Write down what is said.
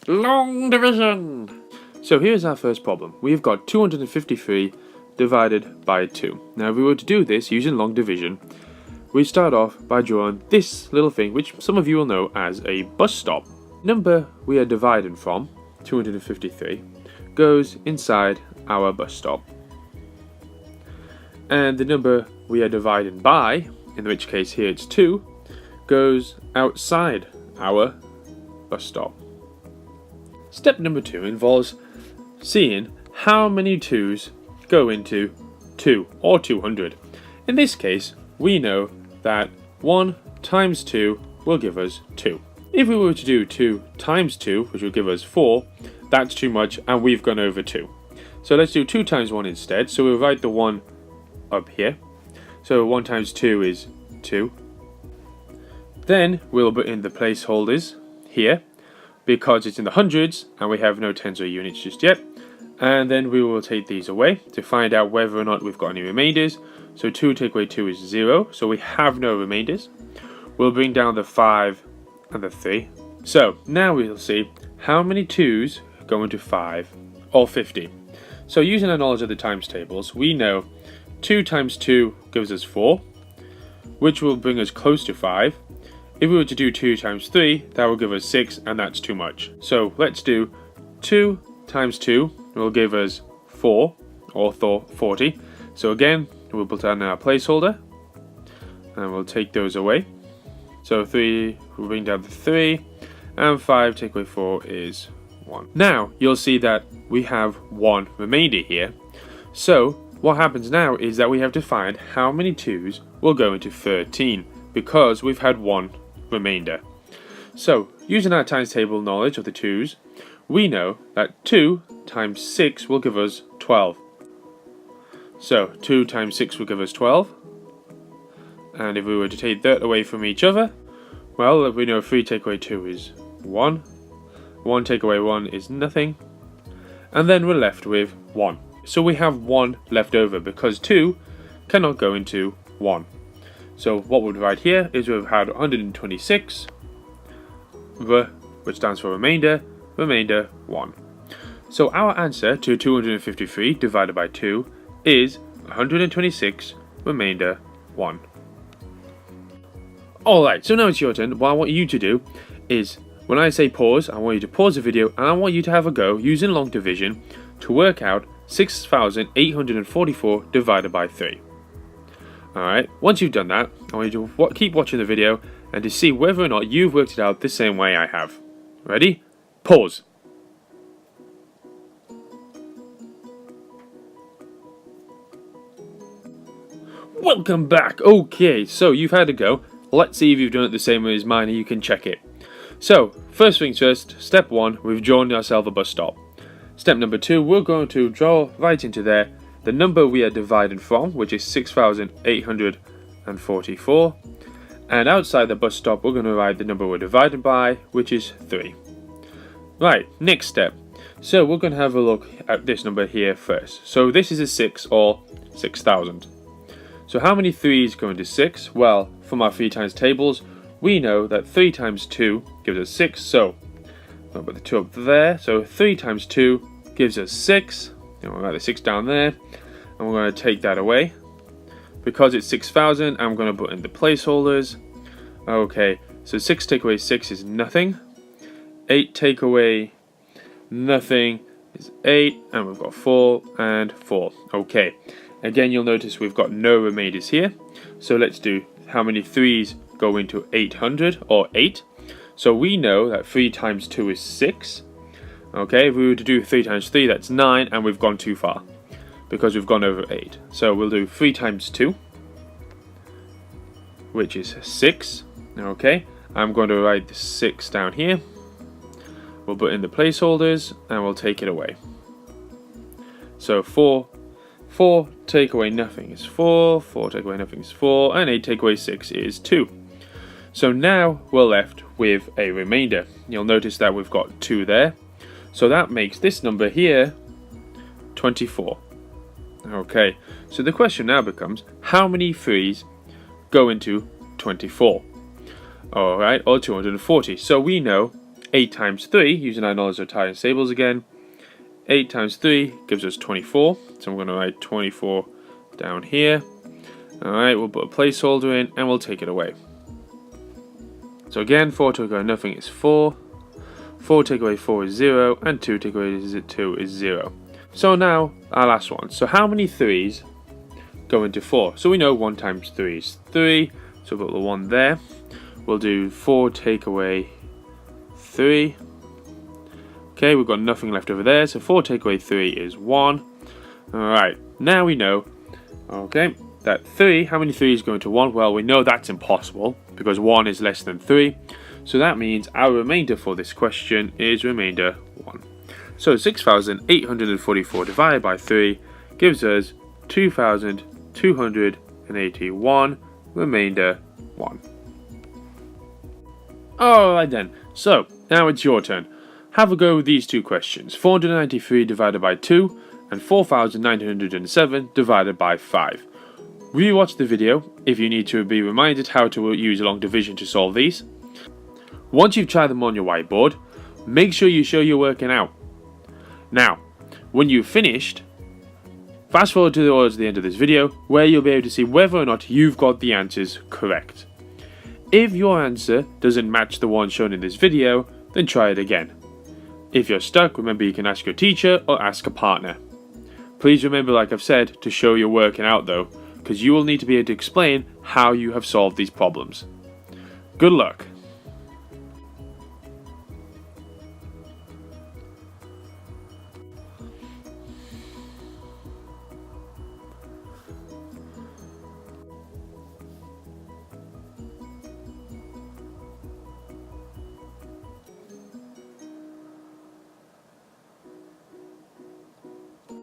Long division! So here's our first problem. We've got 253 divided by 2. Now if we were to do this using long division, we start off by drawing this little thing, which some of you will know as a bus stop. Number we are dividing from, 253, goes inside our bus stop. And the number we are dividing by, in which case here it's 2, goes outside our bus stop. Step number 2 involves seeing how many 2's go into 2 or 200. In this case, we know that 1 times 2 will give us 2. If we were to do 2 times 2, which will give us 4, that's too much and we've gone over 2. So let's do 2 times 1 instead. So we'll write the 1 up here. So 1 times 2 is 2. Then we'll put in the placeholders here, because it's in the hundreds and we have no tens or units just yet. And then we will take these away to find out whether or not we've got any remainders. So 2 take away 2 is 0, so we have no remainders. We'll bring down the 5 and the 3. So now we'll see how many 2's go into 5 or 50. So using our knowledge of the times tables, we know 2 times 2 gives us 4, which will bring us close to 5. If we were to do 2 times 3, that will give us 6, and that's too much. So let's do 2 times 2 will give us 4, or 40. So again, we'll put that in our placeholder, and we'll take those away. So 3, we'll bring down the 3, and 5 take away 4 is 1. Now, you'll see that we have 1 remainder here. So what happens now is that we have to find how many 2's will go into 13, because we've had 1 remainder. So using our times table knowledge of the 2's, we know that 2 times 6 will give us 12. So 2 times 6 will give us 12. And if we were to take that away from each other, well, we know 3 take away 2 is 1. 1 take away 1 is nothing. And then we're left with 1. So we have 1 left over because 2 cannot go into 1. So what we'll write here is we've had 126, which stands for remainder 1. So our answer to 253 divided by 2 is 126, remainder 1. Alright, so now it's your turn. What I want you to do is, when I say pause, I want you to pause the video and I want you to have a go using long division to work out 6,844 divided by 3. Alright, once you've done that, I want you to keep watching the video and to see whether or not you've worked it out the same way I have. Ready? Pause. Welcome back. Okay, so you've had a go. Let's see if you've done it the same way as mine and you can check it. So, first things first, step 1, we've drawn ourselves a bus stop. Step number 2, we're going to draw right into there the number we are dividing from, which is 6,844. And outside the bus stop, we're going to write the number we're divided by, which is 3. Right, next step. So we're going to have a look at this number here first. So this is a 6 or 6,000. So how many 3's go into 6? Well, from our 3 times tables, we know that 3 times 2 gives us 6. So I'll put the 2 up there. So 3 times 2 gives us 6. And we'll write the 6 down there. And we're going to take that away. Because it's 6,000, I'm going to put in the placeholders. Okay, so 6 take away 6 is nothing. 8 take away nothing is 8. And we've got 4 and 4. Okay, again, you'll notice we've got no remainders here. So let's do how many 3's go into 800 or 8. So we know that 3 times 2 is 6. Okay, if we were to do 3 times 3, that's 9, and we've gone too far because we've gone over 8. So we'll do 3 times 2, which is 6. Okay, I'm going to write the 6 down here. We'll put in the placeholders and we'll take it away. So 4 take away nothing is 4, 4 take away nothing is 4, and 8 take away 6 is 2. So now we're left with a remainder. You'll notice that we've got 2 there. So that makes this number here 24. Okay, so the question now becomes, how many 3's go into 24? Alright, or 240. So we know 8 times 3, using our knowledge of times tables again. 8 times 3 gives us 24, so I'm going to write 24 down here. Alright, we'll put a placeholder in and we'll take it away. So again, 4 take away nothing is 4. 4 take away 4 is 0, and 2 take away 2 is 0. So now, our last one. So how many 3's go into 4? So we know 1 times 3 is 3, so we'll put the 1 there. We'll do 4 take away 3. Okay, we've got nothing left over there, so 4 take away 3 is 1. Alright, now we know, okay, that 3, how many 3's go into 1? Well, we know that's impossible, because 1 is less than 3. So that means our remainder for this question is remainder 1. So 6,844 divided by 3 gives us 2,281, remainder 1. Alright then, so now it's your turn. Have a go with these two questions. 493 divided by 2 and 4,907 divided by 5. Rewatch the video if you need to be reminded how to use long division to solve these. Once you've tried them on your whiteboard, make sure you show you're working out. Now, when you've finished, fast forward towards the end of this video where you'll be able to see whether or not you've got the answers correct. If your answer doesn't match the one shown in this video, then try it again. If you're stuck, remember you can ask your teacher or ask a partner. Please remember, like I've said, to show you're working out though, because you will need to be able to explain how you have solved these problems. Good luck!